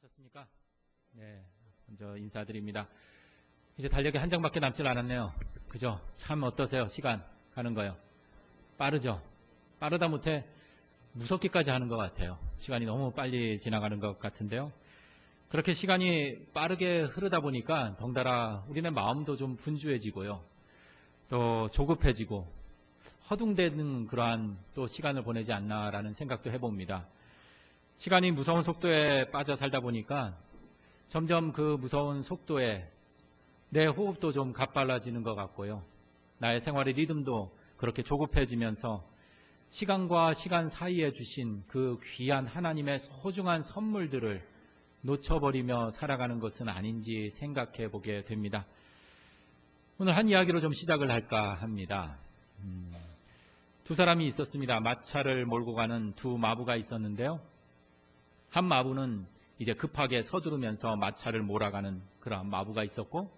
안녕하셨습니까? 네, 먼저 인사드립니다. 이제 달력이 한 장밖에 남질 않았네요. 그죠? 참 어떠세요? 시간 가는 거요. 빠르죠? 빠르다 못해 무섭기까지 하는 것 같아요. 시간이 너무 빨리 지나가는 것 같은데요. 그렇게 시간이 빠르게 흐르다 보니까 덩달아 우리네 마음도 좀 분주해지고요. 또 조급해지고 허둥대는 그러한 또 시간을 보내지 않나라는 생각도 해봅니다. 시간이 무서운 속도에 빠져 살다 보니까 점점 그 무서운 속도에 내 호흡도 좀 가빨라지는 것 같고요. 나의 생활의 리듬도 그렇게 조급해지면서 시간과 시간 사이에 주신 그 귀한 하나님의 소중한 선물들을 놓쳐버리며 살아가는 것은 아닌지 생각해 보게 됩니다. 오늘 한 이야기로 좀 시작을 할까 합니다. 두 사람이 있었습니다. 마차를 몰고 가는 두 마부가 있었는데요. 한 마부는 이제 급하게 서두르면서 마차를 몰아가는 그러한 마부가 있었고,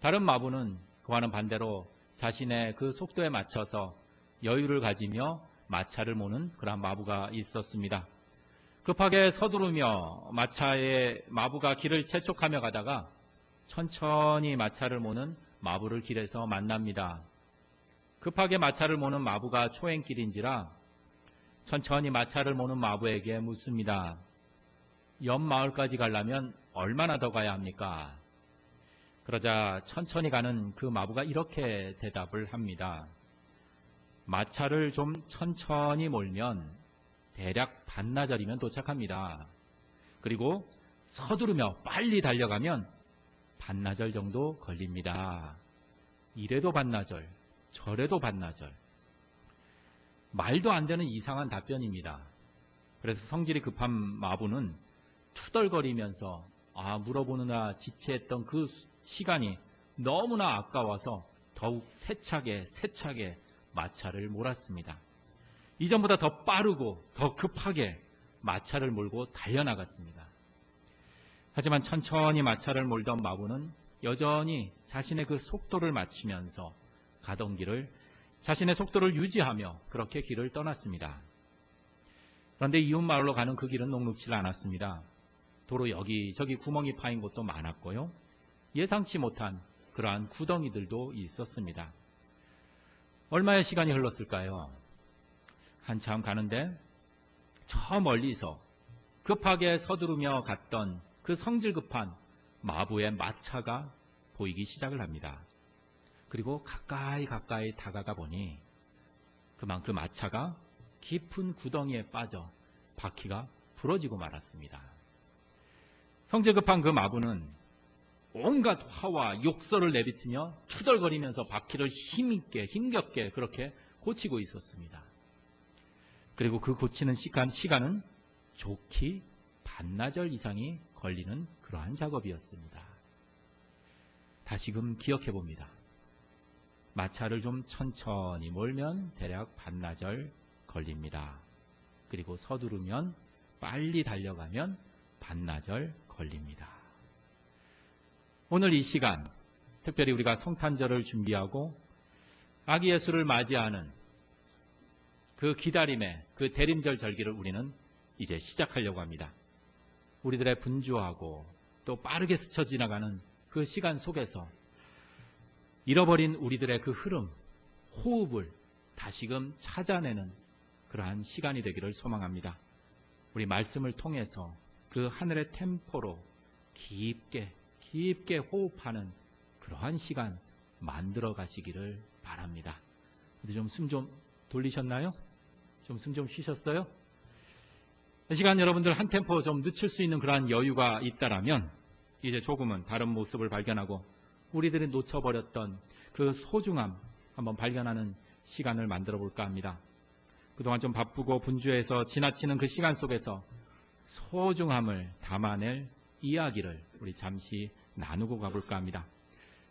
다른 마부는 그와는 반대로 자신의 그 속도에 맞춰서 여유를 가지며 마차를 모는 그러한 마부가 있었습니다. 급하게 서두르며 마차의 마부가 길을 재촉하며 가다가 천천히 마차를 모는 마부를 길에서 만납니다. 급하게 마차를 모는 마부가 초행길인지라 천천히 마차를 모는 마부에게 묻습니다. 옆 마을까지 가려면 얼마나 더 가야 합니까? 그러자 천천히 가는 그 마부가 이렇게 대답을 합니다. 마차를 좀 천천히 몰면 대략 반나절이면 도착합니다. 그리고 서두르며 빨리 달려가면 반나절 정도 걸립니다. 이래도 반나절, 저래도 반나절. 말도 안 되는 이상한 답변입니다. 그래서 성질이 급한 마부는 투덜거리면서 물어보느라 지체했던 그 시간이 너무나 아까워서 더욱 세차게 마차를 몰았습니다. 이전보다 더 빠르고 더 급하게 마차를 몰고 달려나갔습니다. 하지만 천천히 마차를 몰던 마부는 여전히 자신의 그 속도를 맞추면서 가던 길을 자신의 속도를 유지하며 그렇게 길을 떠났습니다. 그런데 이웃 마을로 가는 그 길은 녹록지 않았습니다. 도로 여기저기 구멍이 파인 곳도 많았고요. 예상치 못한 그러한 구덩이들도 있었습니다. 얼마의 시간이 흘렀을까요? 한참 가는데 저 멀리서 급하게 서두르며 갔던 그 성질 급한 마부의 마차가 보이기 시작을 합니다. 그리고 가까이 다가가 보니 그만 그 마차가 깊은 구덩이에 빠져 바퀴가 부러지고 말았습니다. 성질 급한 그 마부는 온갖 화와 욕설을 내뱉으며 투덜거리면서 바퀴를 힘겹게 그렇게 고치고 있었습니다. 그리고 그 고치는 시간은 좋기 반나절 이상이 걸리는 그러한 작업이었습니다. 다시금 기억해 봅니다. 마차를 좀 천천히 몰면 대략 반나절 걸립니다. 그리고 서두르면 빨리 달려가면 반나절 걸립니다. 오늘 이 시간, 특별히 우리가 성탄절을 준비하고 아기 예수를 맞이하는 그 기다림의 그 대림절 절기를 우리는 이제 시작하려고 합니다. 우리들의 분주하고 또 빠르게 스쳐 지나가는 그 시간 속에서 잃어버린 우리들의 그 흐름, 호흡을 다시금 찾아내는 그러한 시간이 되기를 소망합니다. 우리 말씀을 통해서 그 하늘의 템포로 깊게 호흡하는 그러한 시간 만들어 가시기를 바랍니다. 좀 숨 좀 돌리셨나요? 좀 숨 좀 쉬셨어요? 이 시간 여러분들 한 템포 좀 늦출 수 있는 그러한 여유가 있다라면 이제 조금은 다른 모습을 발견하고 우리들이 놓쳐버렸던 그 소중함 한번 발견하는 시간을 만들어 볼까 합니다. 그동안 좀 바쁘고 분주해서 지나치는 그 시간 속에서 소중함을 담아낼 이야기를 우리 잠시 나누고 가볼까 합니다.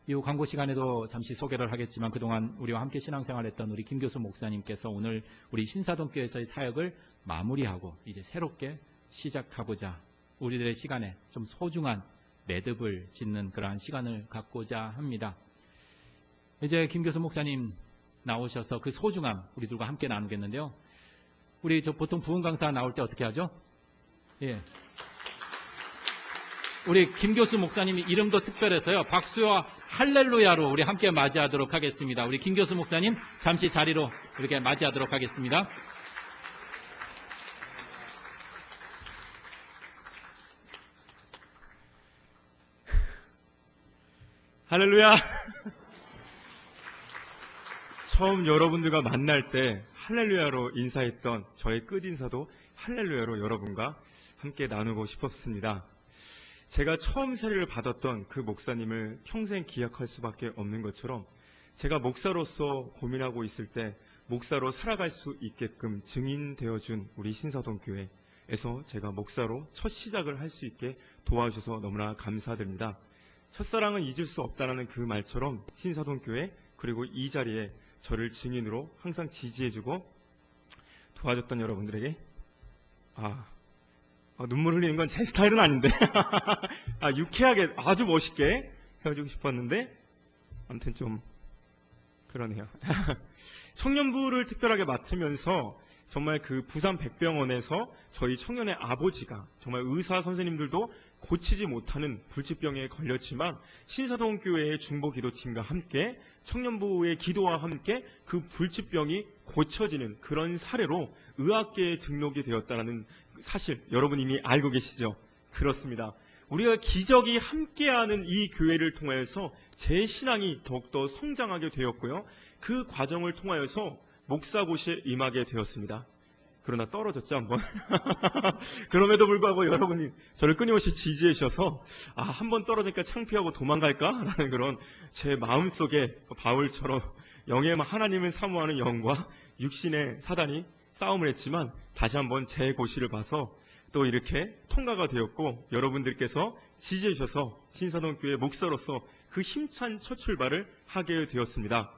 이후 광고 시간에도 잠시 소개를 하겠지만 그동안 우리와 함께 신앙생활했던 우리 김교수 목사님께서 오늘 우리 신사동교회에서의 사역을 마무리하고 이제 새롭게 시작하고자 우리들의 시간에 좀 소중한 매듭을 짓는 그러한 시간을 갖고자 합니다. 이제 김교수 목사님 나오셔서 그 소중함 우리들과 함께 나누겠는데요. 우리 보통 부흥 강사 나올 때 어떻게 하죠? 예. 우리 김 교수 목사님이 이름도 특별해서요. 박수와 할렐루야로 우리 함께 맞이하도록 하겠습니다. 우리 김 교수 목사님 잠시 자리로 이렇게 맞이하도록 하겠습니다. 할렐루야! 처음 여러분들과 만날 때 할렐루야로 인사했던 저의 끝인사도 할렐루야로 여러분과 함께 나누고 싶었습니다. 제가 처음 세례를 받았던 그 목사님을 평생 기억할 수밖에 없는 것처럼 제가 목사로서 고민하고 있을 때 목사로 살아갈 수 있게끔 증인되어준 우리 신사동 교회에서 제가 목사로 첫 시작을 할 수 있게 도와주셔서 너무나 감사드립니다. 첫사랑은 잊을 수 없다는 그 말처럼 신사동 교회 그리고 이 자리에 저를 증인으로 항상 지지해주고 도와줬던 여러분들에게 눈물 흘리는 건 제 스타일은 아닌데 유쾌하게 아주 멋있게 헤어지고 싶었는데 아무튼 좀 그러네요. 청년부를 특별하게 맡으면서 정말 그 부산 백병원에서 저희 청년의 아버지가 정말 의사 선생님들도 고치지 못하는 불치병에 걸렸지만 신사동 교회의 중보기도팀과 함께 청년부의 기도와 함께 그 불치병이 고쳐지는 그런 사례로 의학계에 등록이 되었다는 사실 여러분 이미 알고 계시죠? 그렇습니다. 우리가 기적이 함께하는 이 교회를 통하여서 제 신앙이 더욱더 성장하게 되었고요. 그 과정을 통하여서 목사고시에 임하게 되었습니다. 그러나 떨어졌죠, 한번. 그럼에도 불구하고 여러분이 저를 끊임없이 지지해 주셔서 한번 떨어지니까 창피하고 도망갈까라는 그런 제 마음속에 바울처럼 영의 하나님을 사모하는 영과 육신의 사단이 싸움을 했지만 다시 한번 제 고시를 봐서 또 이렇게 통과가 되었고 여러분들께서 지지해 주셔서 신사동 교회 목사로서 그 힘찬 첫 출발을 하게 되었습니다.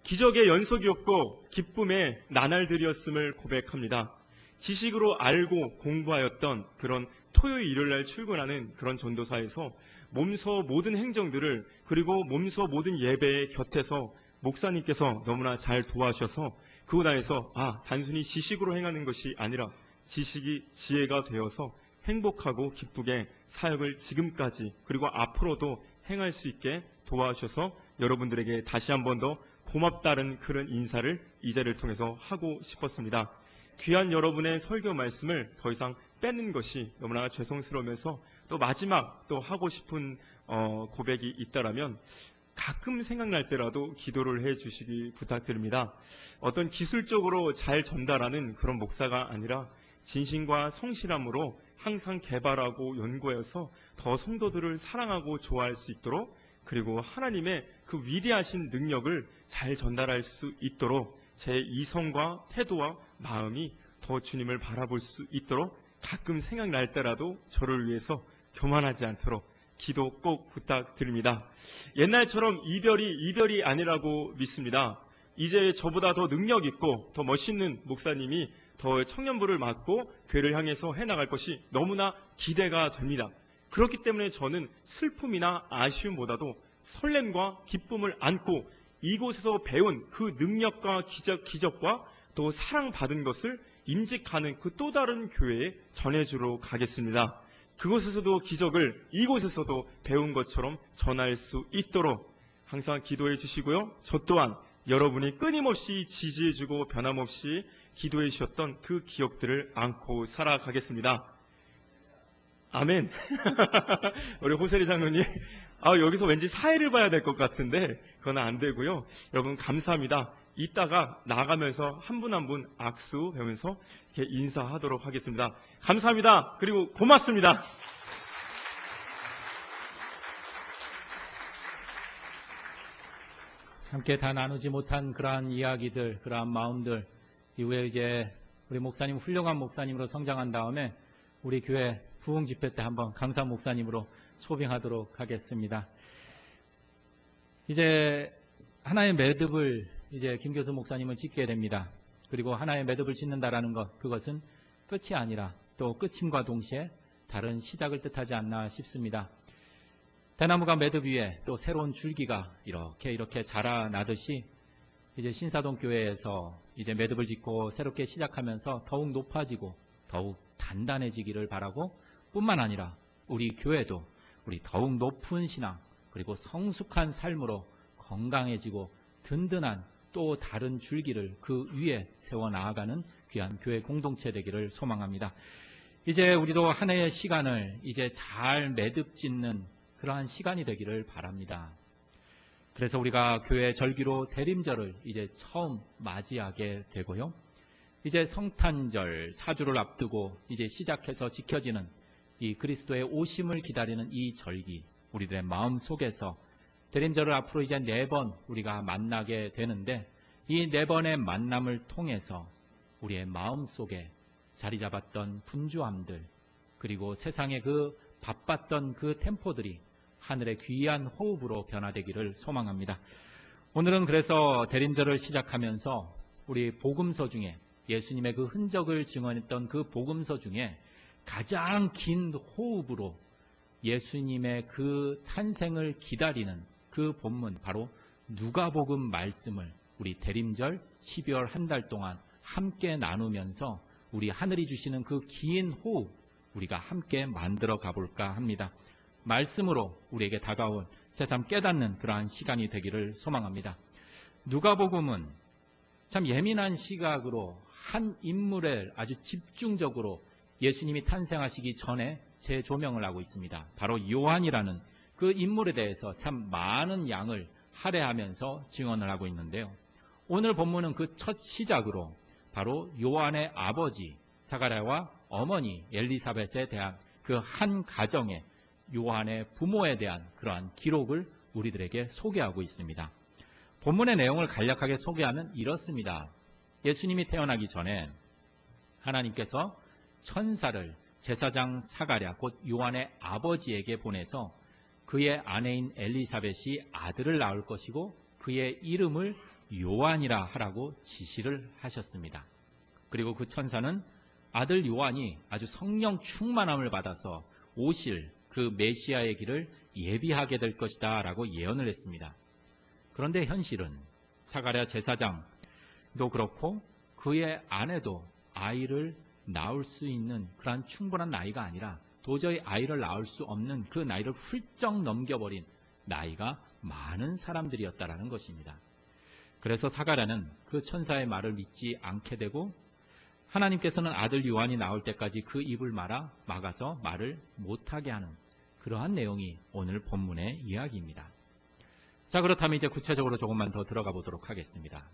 기적의 연속이었고 기쁨의 나날들이었음을 고백합니다. 지식으로 알고 공부하였던 그런 토요일 일요일날 출근하는 그런 전도사에서 몸소 모든 행정들을 그리고 몸소 모든 예배의 곁에서 목사님께서 너무나 잘 도와주셔서 그곳 안에서 단순히 지식으로 행하는 것이 아니라 지식이 지혜가 되어서 행복하고 기쁘게 사역을 지금까지 그리고 앞으로도 행할 수 있게 도와주셔서 여러분들에게 다시 한 번 더 고맙다는 그런 인사를 이 자리를 통해서 하고 싶었습니다. 귀한 여러분의 설교 말씀을 더 이상 빼는 것이 너무나 죄송스러우면서 또 마지막 또 하고 싶은 고백이 있다라면 가끔 생각날 때라도 기도를 해 주시기 부탁드립니다. 어떤 기술적으로 잘 전달하는 그런 목사가 아니라 진심과 성실함으로 항상 개발하고 연구해서 더 성도들을 사랑하고 좋아할 수 있도록 그리고 하나님의 그 위대하신 능력을 잘 전달할 수 있도록 제 이성과 태도와 마음이 더 주님을 바라볼 수 있도록 가끔 생각날 때라도 저를 위해서 교만하지 않도록 기도 꼭 부탁드립니다. 옛날처럼 이별이 아니라고 믿습니다. 이제 저보다 더 능력 있고 더 멋있는 목사님이 더 청년부를 맡고 교회를 향해서 해나갈 것이 너무나 기대가 됩니다. 그렇기 때문에 저는 슬픔이나 아쉬움보다도 설렘과 기쁨을 안고 이곳에서 배운 그 능력과 기적과 또 사랑받은 것을 임직하는 그 또 다른 교회에 전해주러 가겠습니다. 그곳에서도 기적을 이곳에서도 배운 것처럼 전할 수 있도록 항상 기도해 주시고요. 저 또한 여러분이 끊임없이 지지해주고 변함없이 기도해 주셨던 그 기억들을 안고 살아가겠습니다. 아멘. 우리 호세리 장로님, 여기서 왠지 사회를 봐야 될 것 같은데 그건 안 되고요. 여러분 감사합니다. 이따가 나가면서 한 분 한 분 악수 배우면서 이렇게 인사하도록 하겠습니다. 감사합니다. 그리고 고맙습니다. 함께 다 나누지 못한 그러한 이야기들, 그러한 마음들 이후에 이제 우리 목사님 훌륭한 목사님으로 성장한 다음에 우리 교회 부흥 집회 때 한번 강사 목사님으로 소빙하도록 하겠습니다. 이제 하나의 매듭을 이제 김 교수 목사님은 짓게 됩니다. 그리고 하나의 매듭을 짓는다라는 것, 그것은 끝이 아니라 또 끝임과 동시에 다른 시작을 뜻하지 않나 싶습니다. 대나무가 매듭 위에 또 새로운 줄기가 이렇게 자라나듯이 이제 신사동 교회에서 이제 매듭을 짓고 새롭게 시작하면서 더욱 높아지고 더욱 단단해지기를 바라고 뿐만 아니라 우리 교회도 우리 더욱 높은 신앙 그리고 성숙한 삶으로 건강해지고 든든한 또 다른 줄기를 그 위에 세워 나아가는 귀한 교회 공동체 되기를 소망합니다. 이제 우리도 한 해의 시간을 이제 잘 매듭 짓는 그러한 시간이 되기를 바랍니다. 그래서 우리가 교회 절기로 대림절을 이제 처음 맞이하게 되고요. 이제 성탄절 4주를 앞두고 이제 시작해서 지켜지는 이 그리스도의 오심을 기다리는 이 절기, 우리들의 마음 속에서 대림절을 앞으로 이제 4번 우리가 만나게 되는데, 이 4번의 만남을 통해서 우리의 마음 속에 자리 잡았던 분주함들, 그리고 세상의 그 바빴던 그 템포들이 하늘의 귀한 호흡으로 변화되기를 소망합니다. 오늘은 그래서 대림절을 시작하면서 우리 복음서 중에 예수님의 그 흔적을 증언했던 그 복음서 중에 가장 긴 호흡으로 예수님의 그 탄생을 기다리는 그 본문, 바로 누가복음 말씀을 우리 대림절 12월 한 달 동안 함께 나누면서 우리 하늘이 주시는 그 긴 호흡 우리가 함께 만들어 가볼까 합니다. 말씀으로 우리에게 다가온 새삼 깨닫는 그러한 시간이 되기를 소망합니다. 누가복음은 참 예민한 시각으로 한 인물에 아주 집중적으로 예수님이 탄생하시기 전에 재조명을 하고 있습니다. 바로 요한이라는 그 인물에 대해서 참 많은 양을 할애하면서 증언을 하고 있는데요. 오늘 본문은 그 첫 시작으로 바로 요한의 아버지 사가랴와 어머니 엘리사벳에 대한 그 한 가정의 요한의 부모에 대한 그러한 기록을 우리들에게 소개하고 있습니다. 본문의 내용을 간략하게 소개하면 이렇습니다. 예수님이 태어나기 전에 하나님께서 천사를 제사장 사가랴 곧 요한의 아버지에게 보내서 그의 아내인 엘리사벳이 아들을 낳을 것이고 그의 이름을 요한이라 하라고 지시를 하셨습니다. 그리고 그 천사는 아들 요한이 아주 성령 충만함을 받아서 오실 그 메시아의 길을 예비하게 될 것이다 라고 예언을 했습니다. 그런데 현실은 사가랴 제사장도 그렇고 그의 아내도 아이를 낳을 수 있는 그러한 충분한 나이가 아니라 도저히 아이를 낳을 수 없는 그 나이를 훌쩍 넘겨버린 나이가 많은 사람들이었다라는 것입니다. 그래서 사가랴는 그 천사의 말을 믿지 않게 되고 하나님께서는 아들 요한이 나올 때까지 그 입을 막아서 말을 못하게 하는 그러한 내용이 오늘 본문의 이야기입니다. 자, 그렇다면 이제 구체적으로 조금만 더 들어가 보도록 하겠습니다.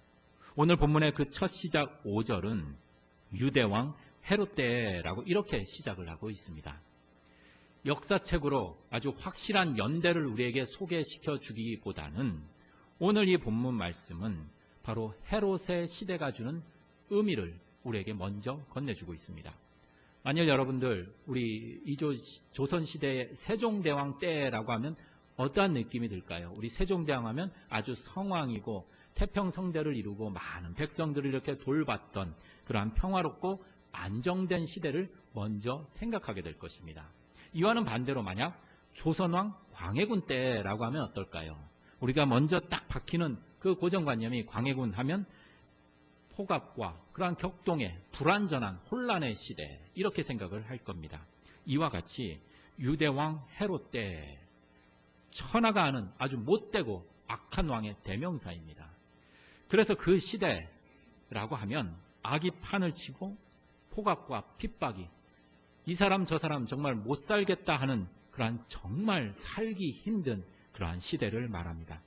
오늘 본문의 그 첫 시작 5절은 유대왕 헤롯 때라고 이렇게 시작을 하고 있습니다. 역사책으로 아주 확실한 연대를 우리에게 소개시켜 주기보다는 오늘 이 본문 말씀은 바로 헤롯의 시대가 주는 의미를 우리에게 먼저 건네주고 있습니다. 만일 여러분들 우리 조선시대의 세종대왕 때라고 하면 어떠한 느낌이 들까요? 우리 세종대왕 하면 아주 성왕이고 태평성대를 이루고 많은 백성들을 이렇게 돌봤던 그러한 평화롭고 안정된 시대를 먼저 생각하게 될 것입니다. 이와는 반대로 만약 조선왕 광해군 때라고 하면 어떨까요? 우리가 먼저 딱 박히는 그 고정관념이 광해군 하면 폭압과 그러한 격동의 불완전한 혼란의 시대, 이렇게 생각을 할 겁니다. 이와 같이 유대왕 헤롯 때 천하가 아는 아주 못되고 악한 왕의 대명사입니다. 그래서 그 시대라고 하면 악이 판을 치고 폭압과 핍박이 이 사람 저 사람 정말 못 살겠다 하는 그러한 정말 살기 힘든 그러한 시대를 말합니다.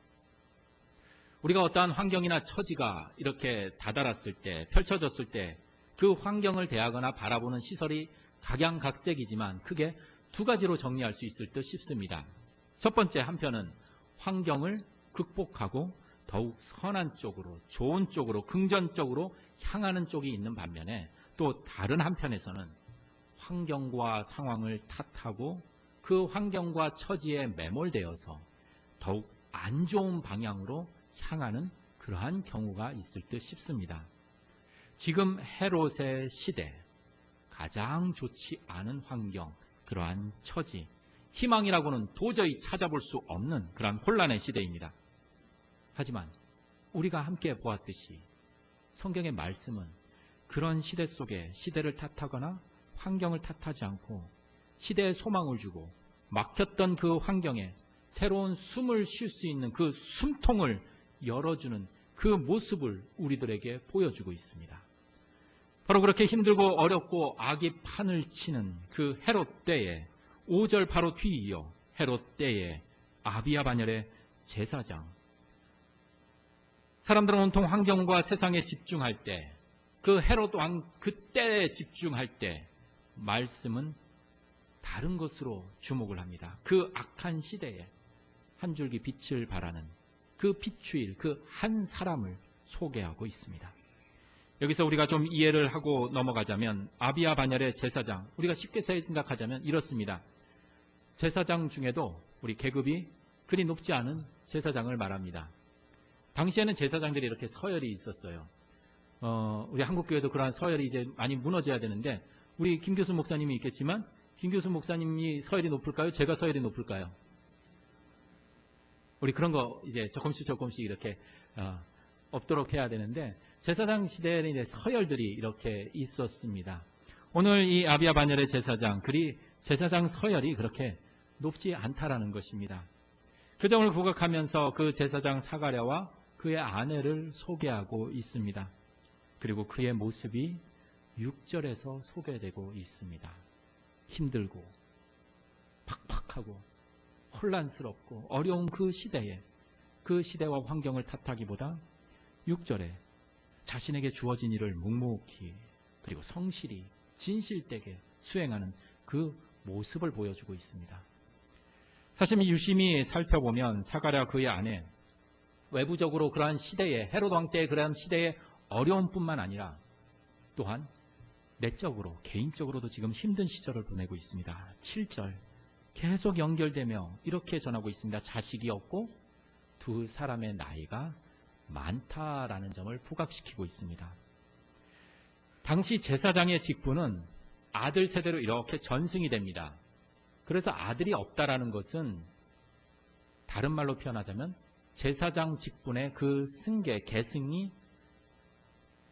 우리가 어떠한 환경이나 처지가 이렇게 다다랐을 때, 펼쳐졌을 때 그 환경을 대하거나 바라보는 시설이 각양각색이지만 크게 두 가지로 정리할 수 있을 듯 싶습니다. 첫 번째 한편은 환경을 극복하고 더욱 선한 쪽으로, 좋은 쪽으로, 긍정적으로 향하는 쪽이 있는 반면에 또 다른 한편에서는 환경과 상황을 탓하고 그 환경과 처지에 매몰되어서 더욱 안 좋은 방향으로 향하는 그러한 경우가 있을 듯 싶습니다. 지금 헤롯의 시대, 가장 좋지 않은 환경, 그러한 처지, 희망이라고는 도저히 찾아볼 수 없는 그러한 혼란의 시대입니다. 하지만 우리가 함께 보았듯이 성경의 말씀은 그런 시대 속에 시대를 탓하거나 환경을 탓하지 않고 시대에 소망을 주고 막혔던 그 환경에 새로운 숨을 쉴 수 있는 그 숨통을 열어주는 그 모습을 우리들에게 보여주고 있습니다. 바로 그렇게 힘들고 어렵고 악이 판을 치는 그 헤롯 때에 5절 바로 뒤이어 헤롯 때에 아비야 반열의 제사장, 사람들은 온통 환경과 세상에 집중할 때, 그 헤롯 왕 그때에 집중할 때 말씀은 다른 것으로 주목을 합니다. 그 악한 시대에 한 줄기 빛을 발하는 그 비추일 그 한 사람을 소개하고 있습니다. 여기서 우리가 좀 이해를 하고 넘어가자면 아비야 반열의 제사장, 우리가 쉽게 생각하자면 이렇습니다. 제사장 중에도 우리 계급이 그리 높지 않은 제사장을 말합니다. 당시에는 제사장들이 이렇게 서열이 있었어요. 우리 한국교회도 그러한 서열이 이제 많이 무너져야 되는데, 우리 김교수 목사님이 있겠지만 김교수 목사님이 서열이 높을까요? 제가 서열이 높을까요? 우리 그런 거 이제 조금씩 이렇게 없도록 해야 되는데, 제사장 시대에는 이제 서열들이 이렇게 있었습니다. 오늘 이 아비야 반열의 제사장, 그리 제사장 서열이 그렇게 높지 않다라는 것입니다. 그 점을 부각하면서 그 제사장 사가랴와 그의 아내를 소개하고 있습니다. 그리고 그의 모습이 6절에서 소개되고 있습니다. 힘들고 팍팍하고 혼란스럽고 어려운 그 시대에, 그 시대와 환경을 탓하기보다 6절에 자신에게 주어진 일을 묵묵히 그리고 성실히 진실되게 수행하는 그 모습을 보여주고 있습니다. 사실 유심히 살펴보면 사가랴 그의 아내, 외부적으로 그러한 시대에, 헤롯 왕 때의 그러한 시대의 어려움뿐만 아니라 또한 내적으로, 개인적으로도 지금 힘든 시절을 보내고 있습니다. 7절 계속 연결되며 이렇게 전하고 있습니다. 자식이 없고 두 사람의 나이가 많다라는 점을 부각시키고 있습니다. 당시 제사장의 직분은 아들 세대로 이렇게 전승이 됩니다. 그래서 아들이 없다라는 것은 다른 말로 표현하자면 제사장 직분의 그 승계, 계승이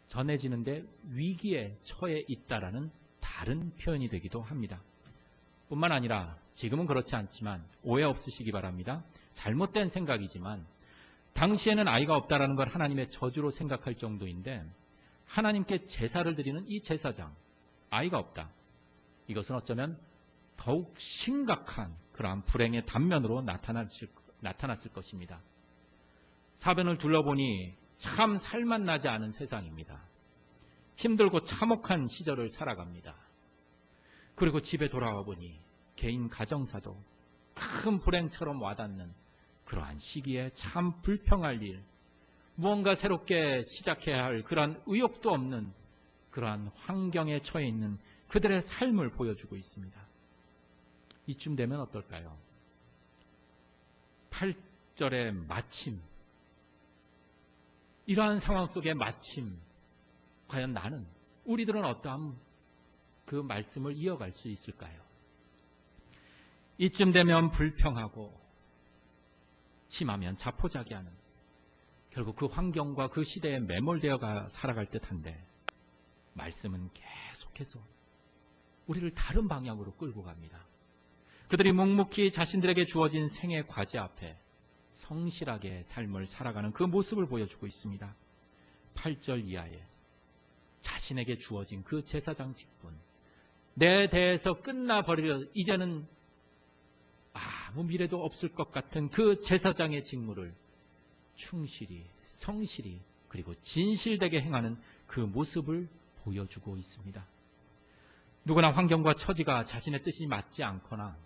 전해지는데 위기에 처해 있다라는 다른 표현이 되기도 합니다. 뿐만 아니라 지금은 그렇지 않지만 오해 없으시기 바랍니다. 잘못된 생각이지만 당시에는 아이가 없다라는 걸 하나님의 저주로 생각할 정도인데, 하나님께 제사를 드리는 이 제사장, 아이가 없다. 이것은 어쩌면 더욱 심각한 그러한 불행의 단면으로 나타났을 것입니다. 사변을 둘러보니 참 살맛나지 않은 세상입니다. 힘들고 참혹한 시절을 살아갑니다. 그리고 집에 돌아와 보니 개인 가정사도 큰 불행처럼 와닿는 그러한 시기에 참 불평할 일, 무언가 새롭게 시작해야 할 그러한 의욕도 없는 그러한 환경에 처해 있는 그들의 삶을 보여주고 있습니다. 이쯤 되면 어떨까요? 8절의 마침, 이러한 상황 속에 마침 과연 나는, 우리들은 어떠한 그 말씀을 이어갈 수 있을까요? 이쯤 되면 불평하고 심하면 자포자기하는, 결국 그 환경과 그 시대에 매몰되어 살아갈 듯한데, 말씀은 계속해서 우리를 다른 방향으로 끌고 갑니다. 그들이 묵묵히 자신들에게 주어진 생의 과제 앞에 성실하게 삶을 살아가는 그 모습을 보여주고 있습니다. 8절 이하에 자신에게 주어진 그 제사장 직분, 내 대에서 끝나버리려 이제는 아무 미래도 없을 것 같은 그 제사장의 직무를 충실히, 성실히, 그리고 진실되게 행하는 그 모습을 보여주고 있습니다. 누구나 환경과 처지가 자신의 뜻이 맞지 않거나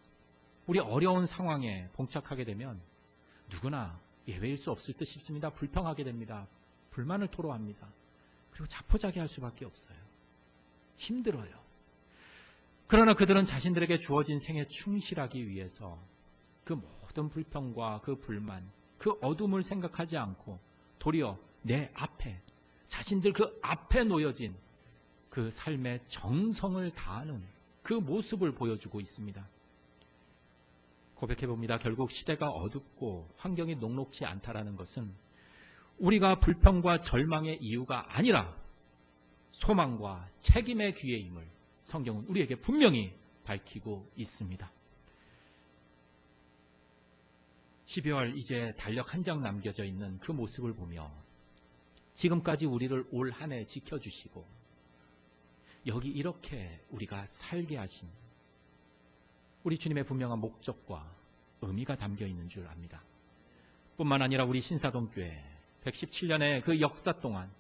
우리 어려운 상황에 봉착하게 되면 누구나 예외일 수 없을 듯 싶습니다. 불평하게 됩니다. 불만을 토로합니다. 그리고 자포자기할 수밖에 없어요. 힘들어요. 그러나 그들은 자신들에게 주어진 생에 충실하기 위해서 그 모든 불평과 그 불만, 그 어둠을 생각하지 않고 도리어 내 앞에, 자신들 그 앞에 놓여진 그 삶의 정성을 다하는 그 모습을 보여주고 있습니다. 고백해봅니다. 결국 시대가 어둡고 환경이 녹록지 않다라는 것은 우리가 불평과 절망의 이유가 아니라 소망과 책임의 기회임을 성경은 우리에게 분명히 밝히고 있습니다. 12월 이제 달력 한 장 남겨져 있는 그 모습을 보며 지금까지 우리를 올 한 해 지켜주시고 여기 이렇게 우리가 살게 하신 우리 주님의 분명한 목적과 의미가 담겨 있는 줄 압니다. 뿐만 아니라 우리 신사동교회 117년의 그 역사 동안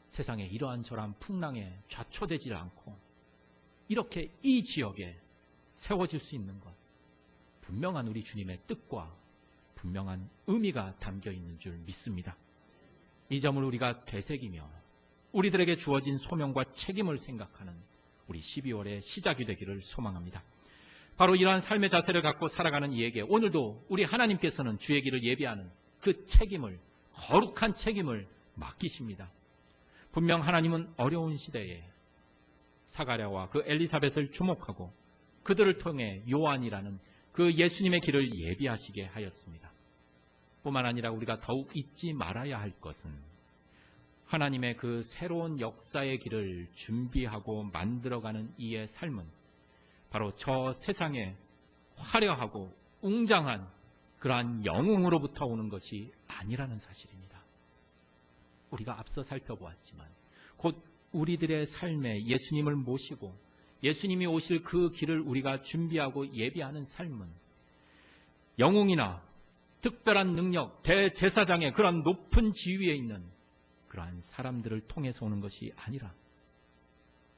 세상에 이러한 저러한 풍랑에 좌초되지 않고 이렇게 이 지역에 세워질 수 있는 것, 분명한 우리 주님의 뜻과 분명한 의미가 담겨 있는 줄 믿습니다. 이 점을 우리가 되새기며 우리들에게 주어진 소명과 책임을 생각하는 우리 12월의 시작이 되기를 소망합니다. 바로 이러한 삶의 자세를 갖고 살아가는 이에게 오늘도 우리 하나님께서는 주의 길을 예비하는 그 책임을, 거룩한 책임을 맡기십니다. 분명 하나님은 어려운 시대에 사가랴와 그 엘리사벳을 주목하고 그들을 통해 요한이라는 그 예수님의 길을 예비하시게 하였습니다. 뿐만 아니라 우리가 더욱 잊지 말아야 할 것은 하나님의 그 새로운 역사의 길을 준비하고 만들어가는 이의 삶은 바로 저 세상에 화려하고 웅장한 그러한 영웅으로부터 오는 것이 아니라는 사실입니다. 우리가 앞서 살펴보았지만 곧 우리들의 삶에 예수님을 모시고 예수님이 오실 그 길을 우리가 준비하고 예비하는 삶은 영웅이나 특별한 능력, 대제사장의 그러한 높은 지위에 있는 그러한 사람들을 통해서 오는 것이 아니라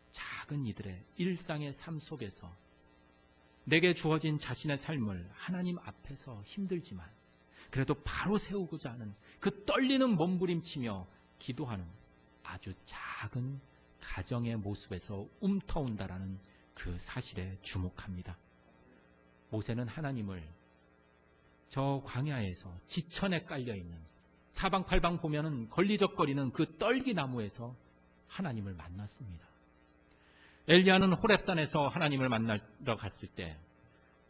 작은 이들의 일상의 삶 속에서 내게 주어진 자신의 삶을 하나님 앞에서 힘들지만 그래도 바로 세우고자 하는 그 떨리는 몸부림치며 기도하는 아주 작은 가정의 모습에서 움터온다라는 그 사실에 주목합니다. 모세는 하나님을 저 광야에서 지천에 깔려있는 사방팔방 보면은 걸리적거리는 그 떨기나무에서 하나님을 만났습니다. 엘리야는 호렙산에서 하나님을 만나러 갔을 때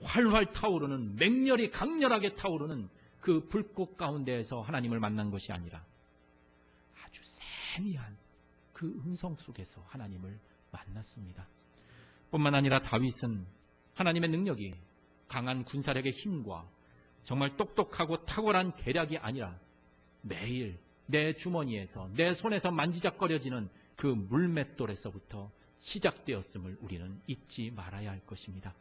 활활 타오르는 맹렬히 강렬하게 타오르는 그 불꽃 가운데에서 하나님을 만난 것이 아니라 아주 세미한 그 음성 속에서 하나님을 만났습니다. 뿐만 아니라 다윗은 하나님의 능력이 강한 군사력의 힘과 정말 똑똑하고 탁월한 계략이 아니라 매일 내 주머니에서 내 손에서 만지작거려지는 그 물맷돌에서부터 시작되었음을 우리는 잊지 말아야 할 것입니다.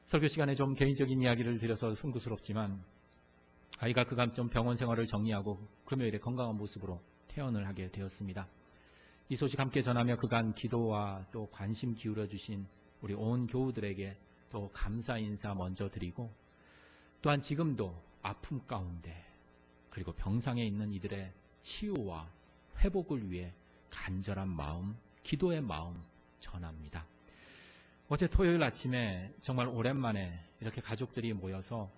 설교 시간에 좀 개인적인 이야기를 드려서 송구스럽지만 아이가 그간 좀 병원 생활을 정리하고 금요일에 건강한 모습으로 퇴원을 하게 되었습니다. 이 소식 함께 전하며 그간 기도와 또 관심 기울여 주신 우리 온 교우들에게 또 감사 인사 먼저 드리고 또한 지금도 아픔 가운데 그리고 병상에 있는 이들의 치유와 회복을 위해 간절한 마음, 기도의 마음 전합니다. 어제 토요일 아침에 정말 오랜만에 이렇게 가족들이 모여서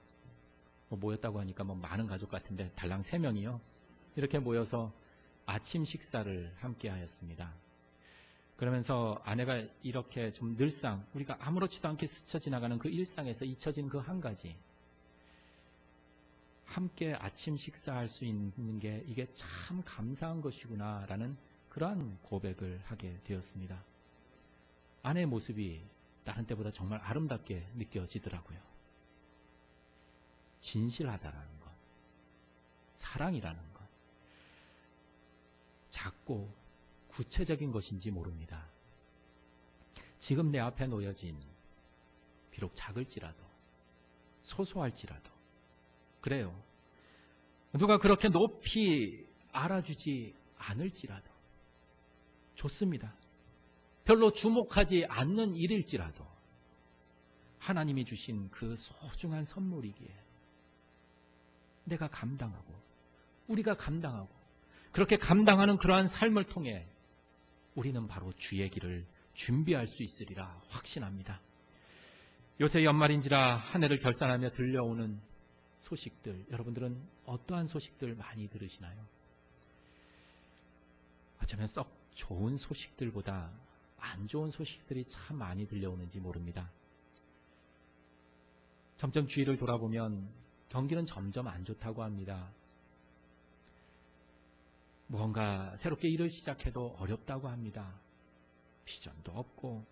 모였다고 하니까 많은 가족 같은데 달랑 3명이요. 이렇게 모여서 아침 식사를 함께 하였습니다. 그러면서 아내가 이렇게 좀 늘상 우리가 아무렇지도 않게 스쳐 지나가는 그 일상에서 잊혀진 그 한 가지, 함께 아침 식사할 수 있는 게 이게 참 감사한 것이구나 라는 그러한 고백을 하게 되었습니다. 아내의 모습이 다른 때보다 정말 아름답게 느껴지더라고요. 진실하다라는 것, 사랑이라는 것, 작고 구체적인 것인지 모릅니다. 지금 내 앞에 놓여진 비록 작을지라도 소소할지라도 그래요. 누가 그렇게 높이 알아주지 않을지라도 좋습니다. 별로 주목하지 않는 일일지라도 하나님이 주신 그 소중한 선물이기에 내가 감당하고 우리가 감당하고 그렇게 감당하는 그러한 삶을 통해 우리는 바로 주의 길을 준비할 수 있으리라 확신합니다. 요새 연말인지라 한 해를 결산하며 들려오는 소식들, 여러분들은 어떠한 소식들 많이 들으시나요? 어쩌면 썩 좋은 소식들보다 안 좋은 소식들이 참 많이 들려오는지 모릅니다. 점점 주위를 돌아보면 경기는 점점 안 좋다고 합니다. 무언가 새롭게 일을 시작해도 어렵다고 합니다. 비전도 없고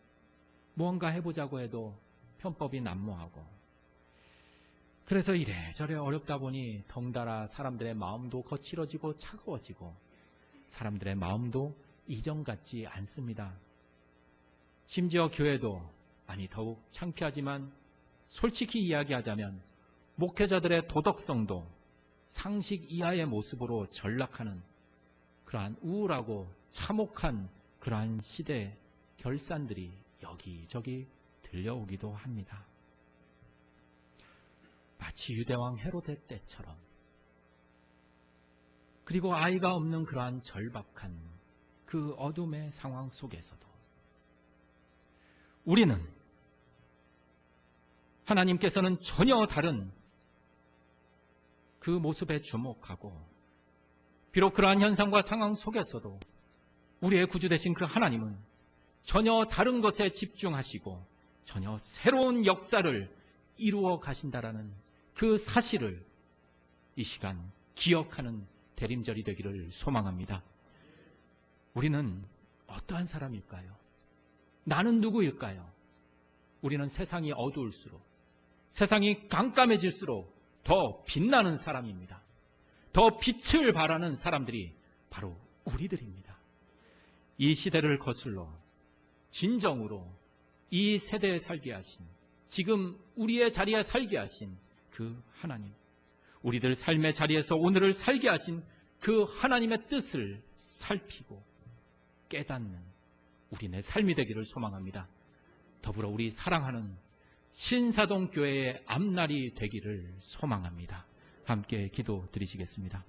무언가 해보자고 해도 편법이 난무하고 그래서 이래저래 어렵다 보니 덩달아 사람들의 마음도 거칠어지고 차가워지고 사람들의 마음도 이전 같지 않습니다. 심지어 교회도 더욱 창피하지만 솔직히 이야기하자면 목회자들의 도덕성도 상식 이하의 모습으로 전락하는 그러한 우울하고 참혹한 그러한 시대 결산들이 여기저기 들려오기도 합니다. 마치 유대왕 헤로데 때처럼. 그리고 아이가 없는 그러한 절박한 그 어둠의 상황 속에서도 우리는 하나님께서는 전혀 다른 그 모습에 주목하고 비록 그러한 현상과 상황 속에서도 우리의 구주 되신 그 하나님은 전혀 다른 것에 집중하시고 전혀 새로운 역사를 이루어 가신다라는 그 사실을 이 시간 기억하는 대림절이 되기를 소망합니다. 우리는 어떠한 사람일까요? 나는 누구일까요? 우리는 세상이 어두울수록, 세상이 깜깜해질수록 더 빛나는 사람입니다. 더 빛을 발하는 사람들이 바로 우리들입니다. 이 시대를 거슬러 진정으로 이 세대에 살게 하신, 지금 우리의 자리에 살게 하신 그 하나님, 우리들 삶의 자리에서 오늘을 살게 하신 그 하나님의 뜻을 살피고 깨닫는 우리네 삶이 되기를 소망합니다. 더불어 우리 사랑하는 신사동 교회의 앞날이 되기를 소망합니다. 함께 기도 드리시겠습니다.